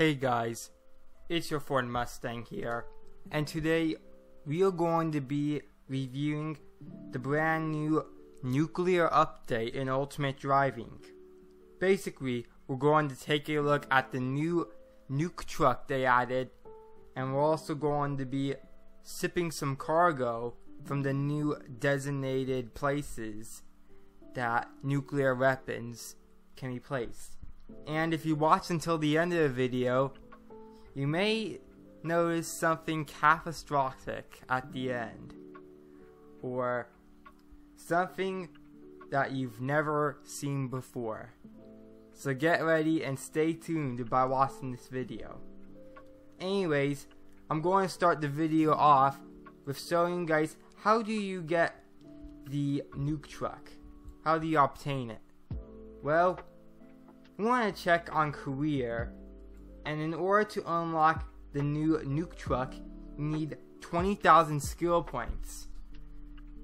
Hey guys, it's your Ford Mustang here, and today we are going to be reviewing the brand new nuclear update in Ultimate Driving. Basically, we're going to take a look at the new nuke truck they added, and we're also going to be sipping some cargo from the new designated places that nuclear weapons can be placed. And if you watch until the end of the video, you may notice something catastrophic at the end, or something that you've never seen before. So get ready and stay tuned by watching this video. Anyways, I'm going to start the video off with showing you guys how do you get the nuke truck. How do you obtain it? Well, we want to check on career, and in order to unlock the new nuke truck, you need 20,000 skill points.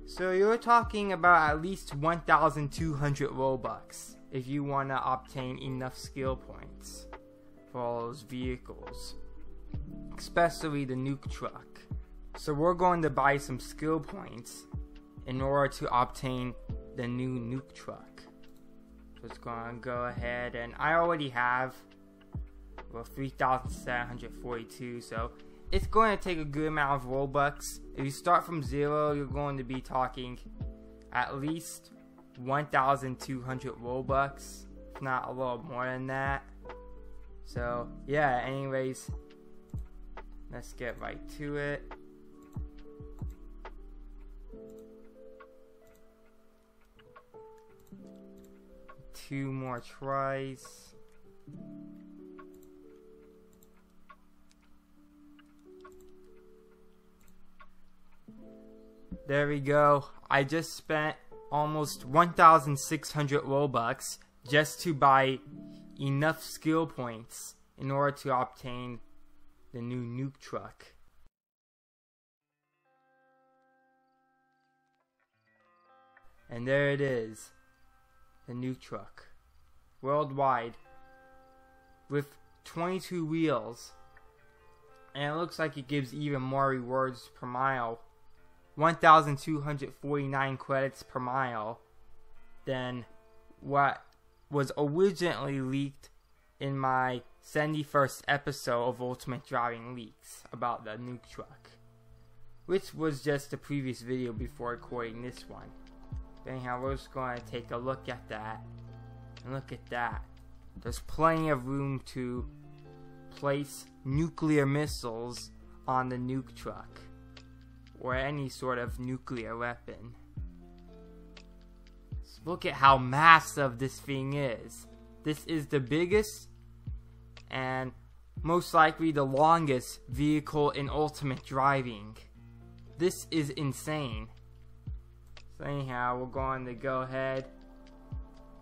So you're talking about at least 1,200 Robux if you want to obtain enough skill points for all those vehicles, especially the nuke truck. So we're going to buy some skill points in order to obtain the new nuke truck. Just gonna go ahead, and I already have 3,742, so it's going to take a good amount of Robux. If you start from 0, you're going to be talking at least 1,200 Robux, if not a little more than that. So yeah, anyways, let's get right to it. Two more tries. There we go. I just spent almost 1,600 Robux just to buy enough skill points in order to obtain the new nuke truck. And there it is. The nuke truck, worldwide, with 22 wheels, and it looks like it gives even more rewards per mile, 1,249 credits per mile than what was originally leaked in my 71st episode of Ultimate Driving Leaks about the nuke truck, which was just the previous video before recording this one. Anyhow, we're just going to take a look at that, and look at that. There's plenty of room to place nuclear missiles on the nuke truck, or any sort of nuclear weapon. Just look at how massive this thing is. This is the biggest and most likely the longest vehicle in Ultimate Driving. This is insane. So anyhow, we're going to go ahead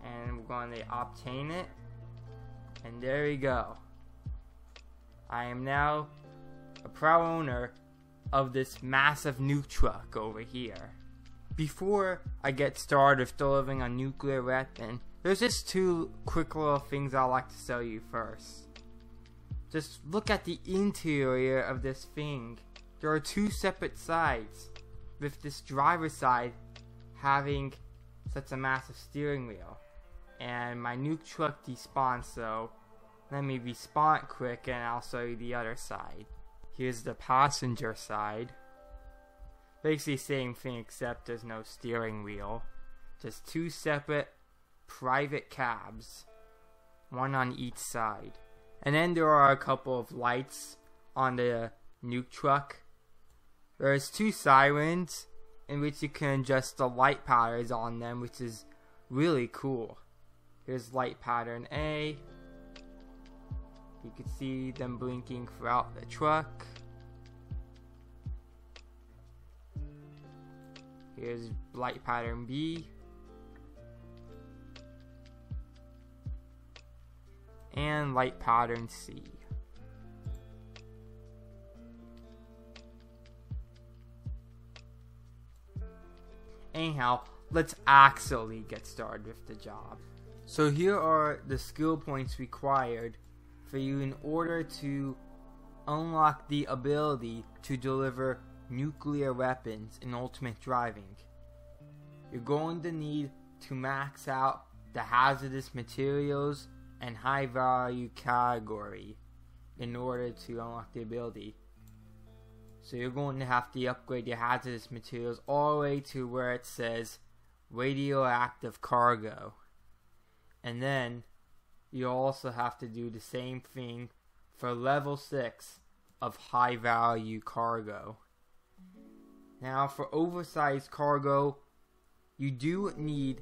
and we're going to obtain it, and there we go. I am now a proud owner of this massive nuke truck over here. Before I get started with delivering a nuclear weapon, there's just two quick little things I'd like to show you first. Just look at the interior of this thing. There are two separate sides, with this driver's side having such a massive steering wheel, and my nuke truck despawned, so let me respawn it quick and I'll show you the other side. Here's the passenger side. Basically same thing, except there's no steering wheel, just two separate private cabs, one on each side. And then there are a couple of lights on the nuke truck. There's two sirens in which you can adjust the light patterns on them, which is really cool. Here's light pattern A. You can see them blinking throughout the truck. Here's light pattern B. And light pattern C. Anyhow, let's actually get started with the job. So here are the skill points required for you in order to unlock the ability to deliver nuclear weapons in Ultimate Driving. You're going to need to max out the hazardous materials and high value category in order to unlock the ability. So you're going to have to upgrade your hazardous materials all the way to where it says radioactive cargo. And then you also have to do the same thing for level 6 of high value cargo. Now for oversized cargo, you do need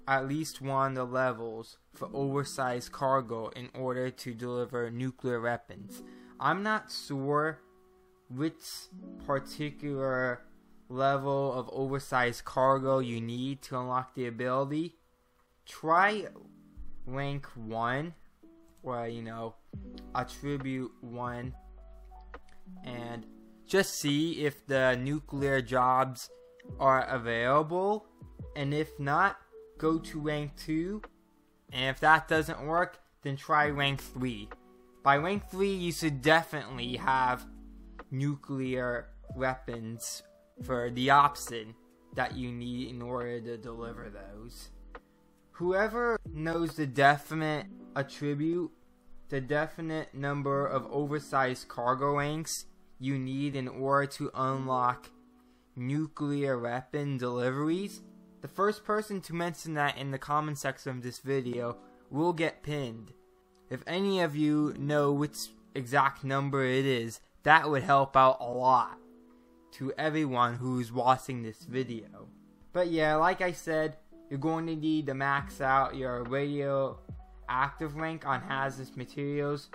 at least one of the levels for oversized cargo in order to deliver nuclear weapons. I'm not sure which particular level of oversized cargo you need to unlock the ability. Try rank 1, or attribute 1, and just see if the nuclear jobs are available, and if not, go to rank 2, and if that doesn't work, then try rank 3. By rank 3, you should definitely have nuclear weapons for the option that you need in order to deliver those. Whoever knows the definite attribute, the definite number of oversized cargo ranks you need in order to unlock nuclear weapon deliveries, the first person to mention that in the comment section of this video will get pinned. If any of you know which exact number it is, that would help out a lot to everyone who's watching this video. But yeah, like I said, you're going to need to max out your radioactive rank on hazardous materials,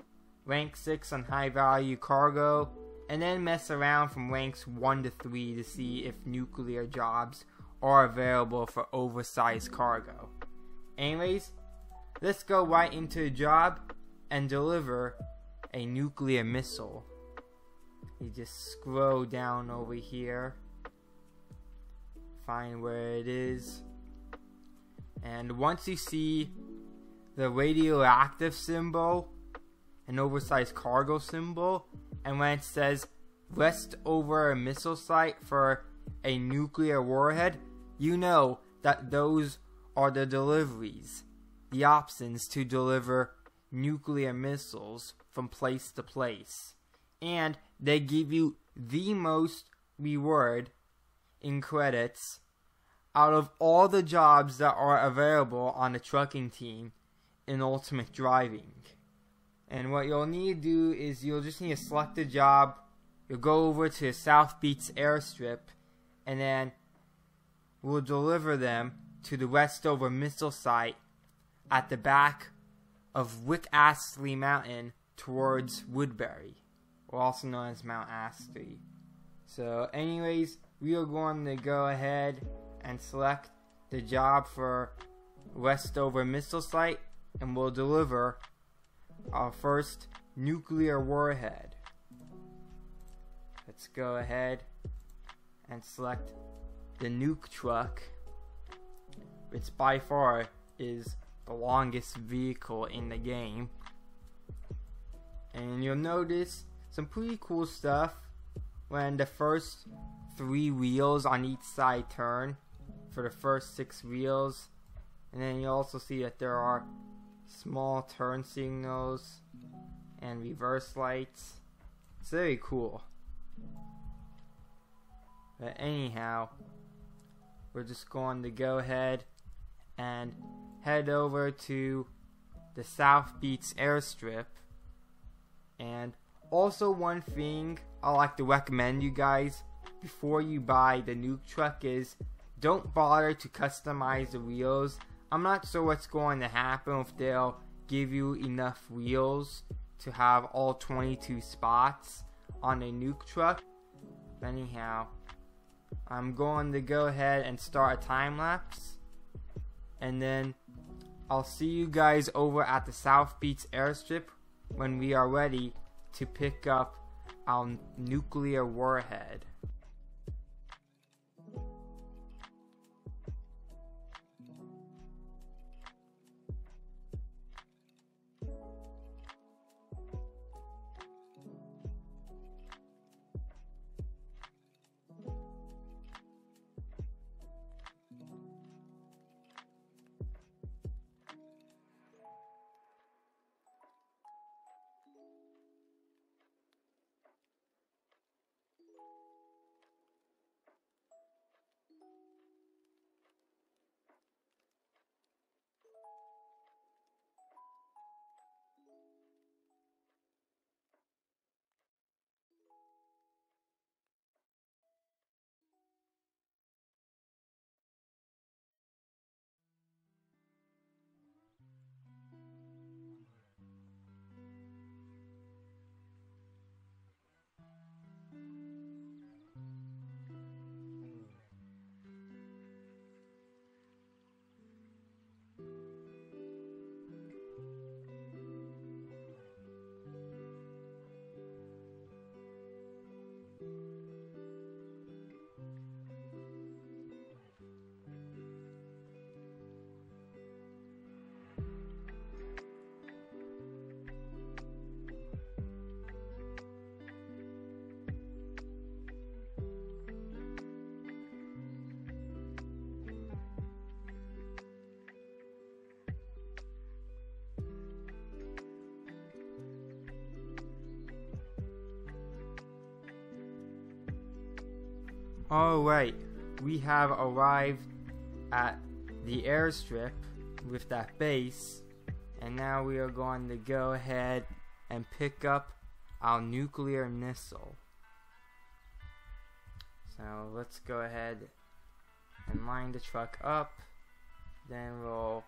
rank 6 on high value cargo, and then mess around from ranks 1 to 3 to see if nuclear jobs are available for oversized cargo. Anyways, let's go right into the job and deliver a nuclear missile. You just scroll down over here, find where it is, and once you see the radioactive symbol, an oversized cargo symbol, and when it says rest over a missile site for a nuclear warhead, you know that those are the deliveries, the options to deliver nuclear missiles from place to place. And they give you the most reward in credits out of all the jobs that are available on the trucking team in Ultimate Driving. And what you'll need to do is you'll just need to select a job, you'll go over to South Beach Airstrip, and then we'll deliver them to the Westover missile site at the back of Wick Astley Mountain towards Woodbury, or also known as Mount Astley. So anyways, we are going to go ahead and select the job for Westover missile site, and we'll deliver our first nuclear warhead. Let's go ahead and select the nuke truck, which by far is the longest vehicle in the game. And you'll notice some pretty cool stuff when the first 3 wheels on each side turn for the first 6 wheels, and then you also see that there are small turn signals and reverse lights. It's very cool. But anyhow, we're just going to go ahead and head over to the South Beach Airstrip. And also, one thing I like to recommend you guys before you buy the nuke truck is don't bother to customize the wheels. I'm not sure what's going to happen if they'll give you enough wheels to have all 22 spots on a nuke truck. Anyhow, I'm going to go ahead and start a time lapse, and then I'll see you guys over at the South Beach Airstrip when we are ready to pick up our nuclear warhead. Alright, we have arrived at the airstrip with that base, and now we are going to go ahead and pick up our nuclear missile. So let's go ahead and line the truck up, then we'll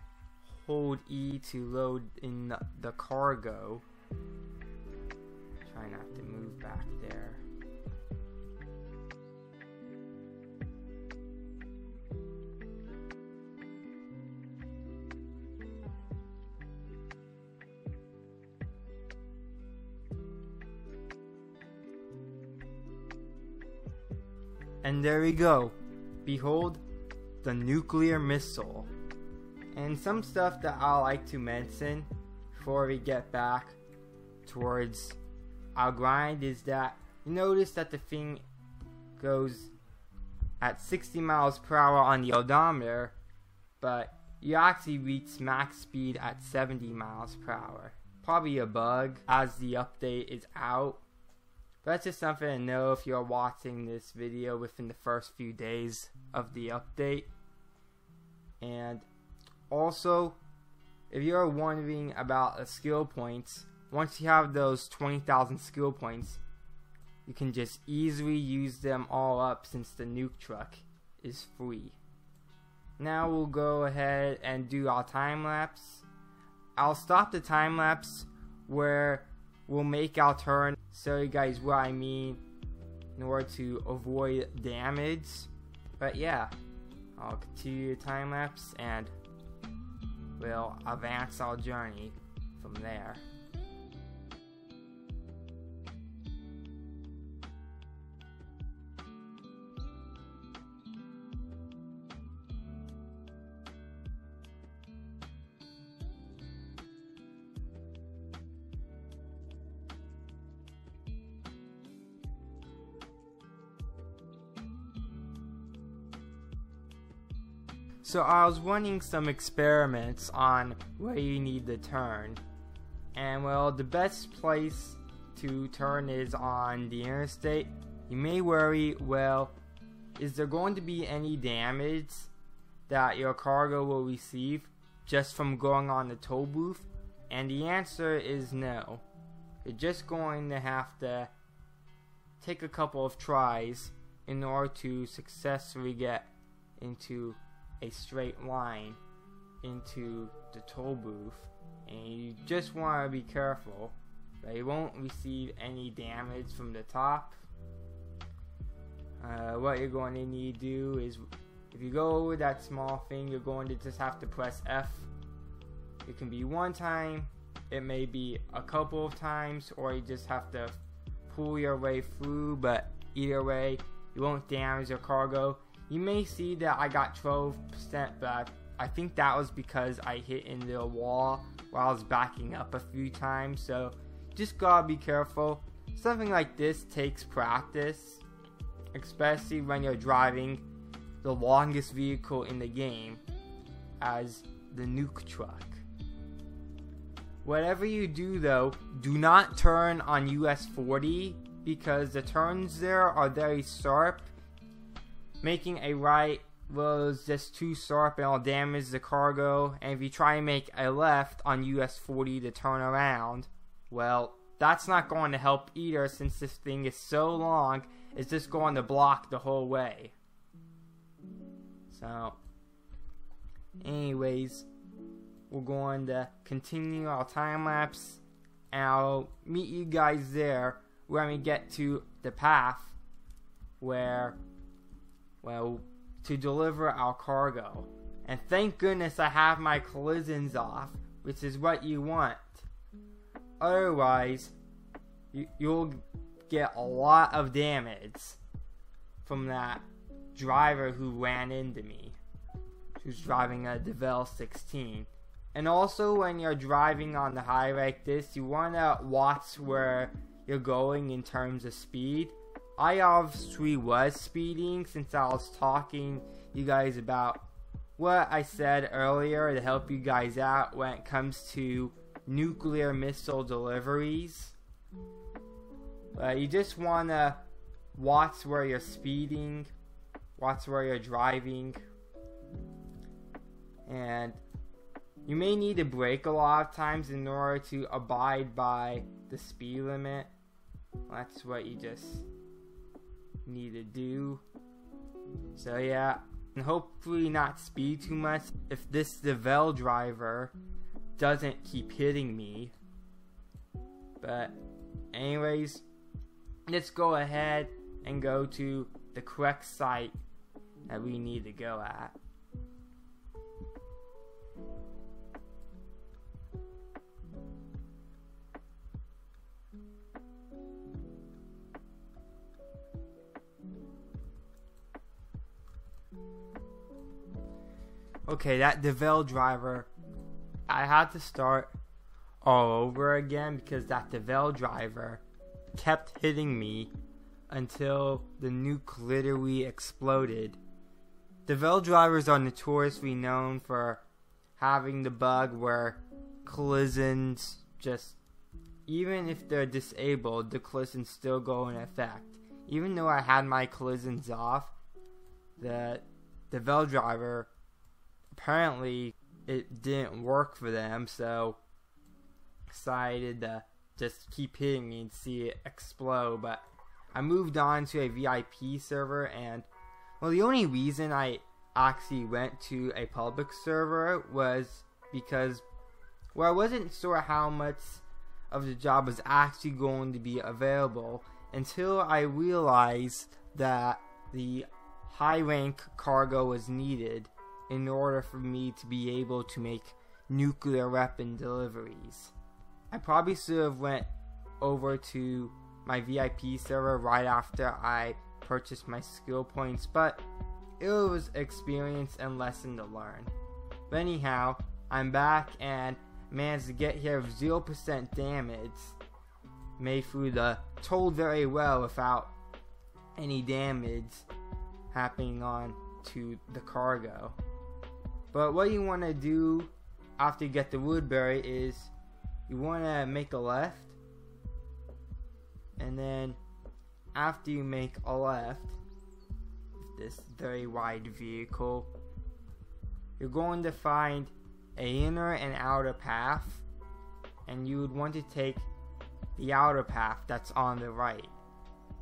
hold E to load in the cargo. Try not to move back there. And there we go. Behold the nuclear missile. And some stuff that I like to mention before we get back towards our grind is that you notice that the thing goes at 60 miles per hour on the odometer, but you actually reach max speed at 70 miles per hour. Probably a bug as the update is out. But that's just something to know if you're watching this video within the first few days of the update. And also, if you're wondering about the skill points, once you have those 20,000 skill points, you can just easily use them all up since the nuke truck is free. Now we'll go ahead and do our time lapse. I'll stop the time lapse where we'll make our turn, show you guys what I mean in order to avoid damage. But yeah, I'll continue the time lapse and we'll advance our journey from there. So I was running some experiments on where you need to turn, and well, the best place to turn is on the interstate. You may worry, well, is there going to be any damage that your cargo will receive just from going on the toll booth? And the answer is no. You're just going to have to take a couple of tries in order to successfully get into a straight line into the toll booth, and you just want to be careful that you won't receive any damage from the top. What you're going to need to do is, if you go over that small thing, you're going to just have to press F. It can be one time, it may be a couple of times, or you just have to pull your way through, but either way you won't damage your cargo. You may see that I got 12%, but I think that was because I hit into a wall while I was backing up a few times, so just gotta be careful. Something like this takes practice, especially when you're driving the longest vehicle in the game as the nuke truck. Whatever you do though, do not turn on US 40 because the turns there are very sharp. Making a right was just too sharp and it'll damage the cargo, and if you try and make a left on US 40 to turn around, well, that's not going to help either since this thing is so long, it's just going to block the whole way. So, anyways, we're going to continue our time lapse, and I'll meet you guys there when we get to the path where, well, to deliver our cargo. And thank goodness I have my collisions off, which is what you want. Otherwise, you'll get a lot of damage from that driver who ran into me, who's driving a DeVille 16. And also, when you're driving on the highway like this, you want to watch where you're going in terms of speed. I obviously was speeding since I was talking you guys about what I said earlier to help you guys out when it comes to nuclear missile deliveries. But you just want to watch where you're speeding watch where you're driving, and you may need to brake a lot of times in order to abide by the speed limit. That's what you just need to do. So yeah, and hopefully not speed too much if this DeVel driver doesn't keep hitting me. But anyways, let's go ahead and go to the correct site that we need to go at. Okay, that DeVel driver, I had to start all over again because that DeVel driver kept hitting me until the nuke literally exploded. DeVel drivers are notoriously known for having the bug where collisions just, even if they're disabled, the collisions still go in effect. Even though I had my collisions off, the DeVel driver, apparently it didn't work for them, so decided to just keep hitting me and see it explode. But I moved on to a VIP server, and well, the only reason I actually went to a public server was because, well, I wasn't sure how much of the job was actually going to be available until I realized that the high rank cargo was needed in order for me to be able to make nuclear weapon deliveries. I probably should have went over to my VIP server right after I purchased my skill points, but it was experience and lesson to learn. But anyhow, I'm back and managed to get here with 0% damage. Made through the toll very well without any damage happening on to the cargo. But what you want to do after you get the Woodbury is you want to make a left, and then after you make a left, this very wide vehicle, you're going to find an inner and outer path, and you would want to take the outer path that's on the right.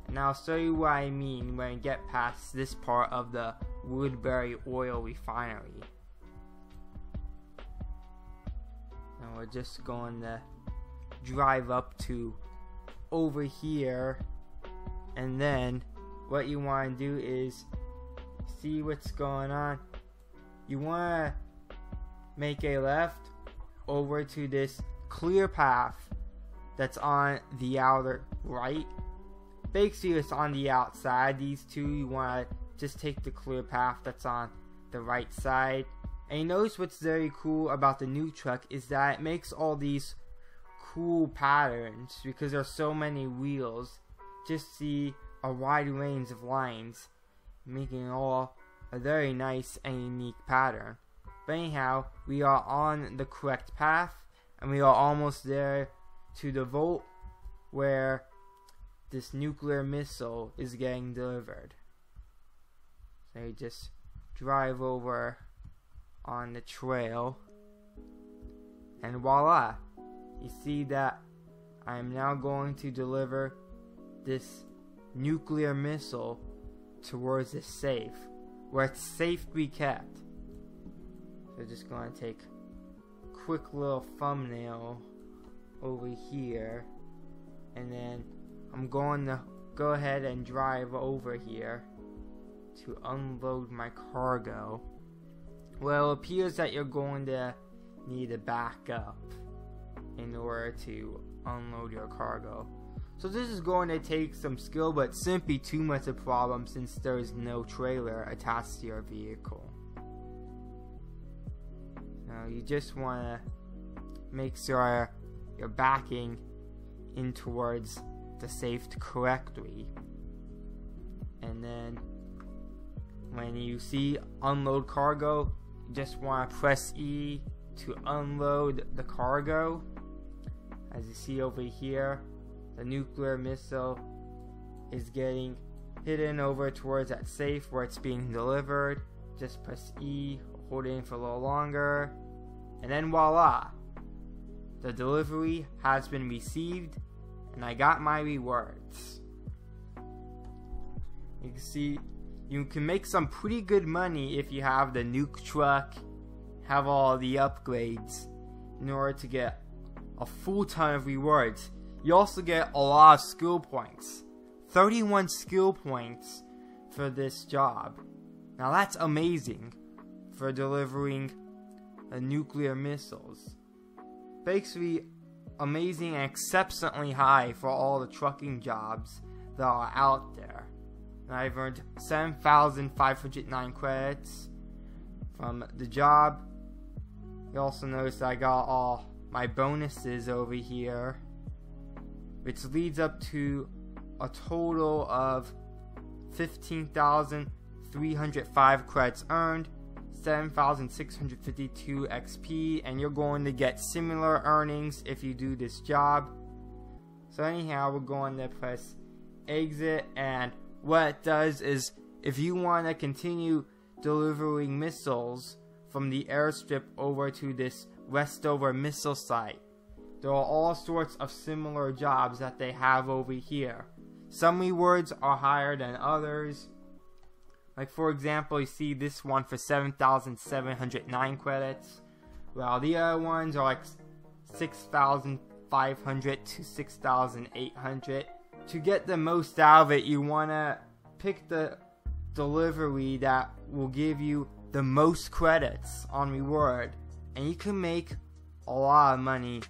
And I'll show you what I mean when I get past this part of the Woodbury oil refinery. And we're just going to drive up to over here, and then what you want to do is see what's going on. You want to make a left over to this clear path that's on the outer right. Basically it's on the outside. These two, you want to just take the clear path that's on the right side. And you notice what's very cool about the new truck is that it makes all these cool patterns because there's so many wheels. Just see a wide range of lines, making it all a very nice and unique pattern. But anyhow, we are on the correct path, and we are almost there to the vault where this nuclear missile is getting delivered. So you just drive over on the trail, and voila, you see that I am now going to deliver this nuclear missile towards the safe where it's safe to be kept. So just going to take a quick little thumbnail over here, and then I'm going to go ahead and drive over here to unload my cargo. Well, it appears that you're going to need to back up in order to unload your cargo. So this is going to take some skill, but simply too much of a problem since there is no trailer attached to your vehicle. Now you just want to make sure you're backing in towards the safe correctly, and then when you see unload cargo, you just want to press E to unload the cargo. As you see over here, the nuclear missile is getting hidden over towards that safe where it's being delivered. Just press E, hold it in for a little longer, and then voila! The delivery has been received, and I got my rewards. You can see, you can make some pretty good money if you have the nuke truck, have all the upgrades, in order to get a full ton of rewards. You also get a lot of skill points. 31 skill points for this job. Now that's amazing for delivering nuclear missiles. Basically amazing and exceptionally high for all the trucking jobs that are out there. And I've earned 7,509 credits from the job. You also notice I got all my bonuses over here, which leads up to a total of 15,305 credits earned, 7,652 XP, and you're going to get similar earnings if you do this job. So anyhow, we're going to press exit, and what it does is if you want to continue delivering missiles from the airstrip over to this Westover missile site, there are all sorts of similar jobs that they have over here. Some rewards are higher than others. Like for example, you see this one for 7,709 credits, while the other ones are like 6,500 to 6,800. To get the most out of it, you want to pick the delivery that will give you the most credits on reward, and you can make a lot of money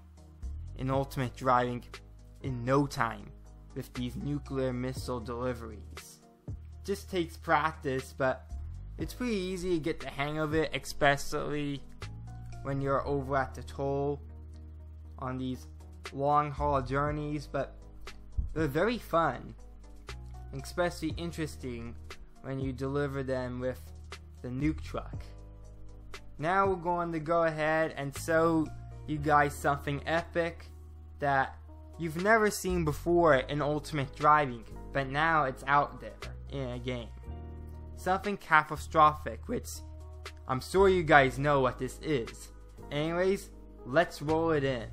in Ultimate Driving in no time with these nuclear missile deliveries. Just takes practice, but it's pretty easy to get the hang of it, especially when you're over at the toll on these long haul journeys. But they're very fun, especially interesting when you deliver them with the nuke truck. Now we're going to go ahead and show you guys something epic that you've never seen before in Ultimate Driving, but now it's out there in a game. Something catastrophic, which I'm sure you guys know what this is. Anyways, let's roll it in.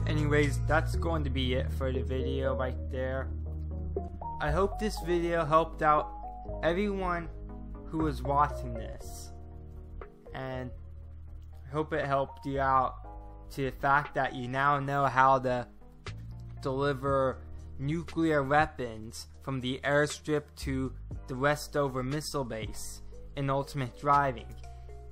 Anyways, that's going to be it for the video right there. I hope this video helped out everyone who was watching this, and I hope it helped you out to the fact that you now know how to deliver nuclear weapons from the airstrip to the Westover missile base in Ultimate Driving.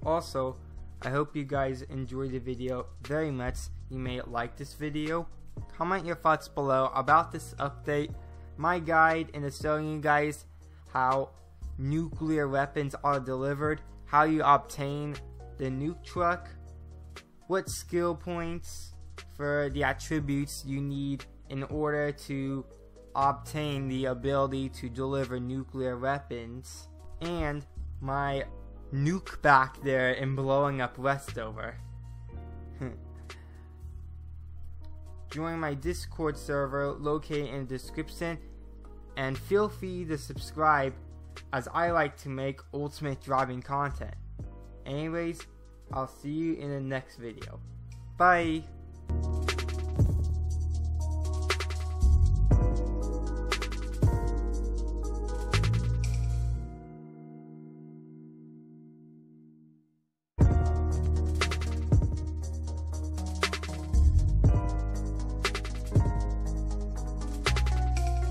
Also, I hope you guys enjoyed the video very much. You may like this video. Comment your thoughts below about this update, my guide into showing you guys how nuclear weapons are delivered, how you obtain the nuke truck, what skill points for the attributes you need in order to obtain the ability to deliver nuclear weapons, and my nuke back there in blowing up Westover. Join my Discord server located in the description, and feel free to subscribe as I like to make Ultimate Driving content. Anyways, I'll see you in the next video. Bye!